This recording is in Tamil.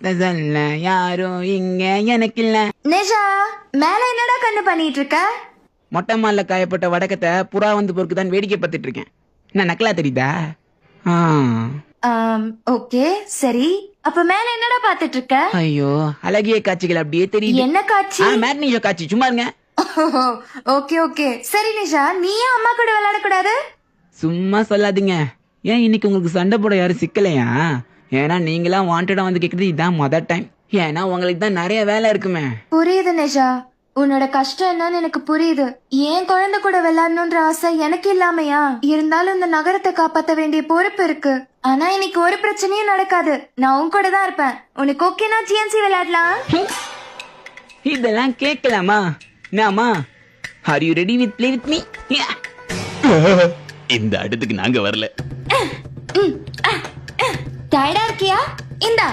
சொல்ல யாரும் இங்க எனக்கு இல்ல. நிஷா, மேல என்னடா கண்ணு பண்ணிட்டு இருக்க? மொட்டை மால்ல காயப்பட்ட வடக்கத்தை புறா வந்து பொறுக்குதான் வேடிக்கை பார்த்துட்டு இருக்கேன். என்ன நக்கலா தெரியுதா? ஓகே சரி, அப்ப மேல என்னடா பாத்துட்டு இருக்க? ஐயோ, அழகிய காட்சிகள் அப்படியே தெரியுது. என்ன காட்சி? மேட்னிஷோ காட்சி. சும்மா இருங்க. ஓகே ஓகே சரி நிஷா, நீ ஏன் அம்மா கூட விளையாட கூடாது? சும்மா சொல்லாதீங்க. ஏன் இன்னைக்கு உங்களுக்கு சண்டை போட யாரும் சிக்கலையா? ஏன்னா நீங்களாம் வாண்டடா வந்து கேக்குறது இதான் மொதல் டைம். ஏன்னா உங்களுக்கு தான் நிறைய வேலை இருக்குமே. புரியுது நிஷா, உன்னோட கஷ்டம் என்னன்னு எனக்கு புரியுது. ஏன் குழந்தை கூட விளையாடணும்ன்ற ஆசை எனக்கு இல்லாமையா? இருந்தாலும் இந்த நகரத்தை காப்பாத்த வேண்டிய பொறுப்பு இருக்கு. ஆனா இன்னைக்கு ஒரு பிரச்சனையும் நடக்காது. நான் உன் கூட தான் இருப்பேன். உனக்கு ஓகேனா ஜிஎன்சி விளையாடலாம். இதெல்லாம் கேட்கலாமா? நாமா are you ready with play with me? இந்த அடுத்துக்கு நாங்க வரல. டயர்டா இருக்கியா? இந்தா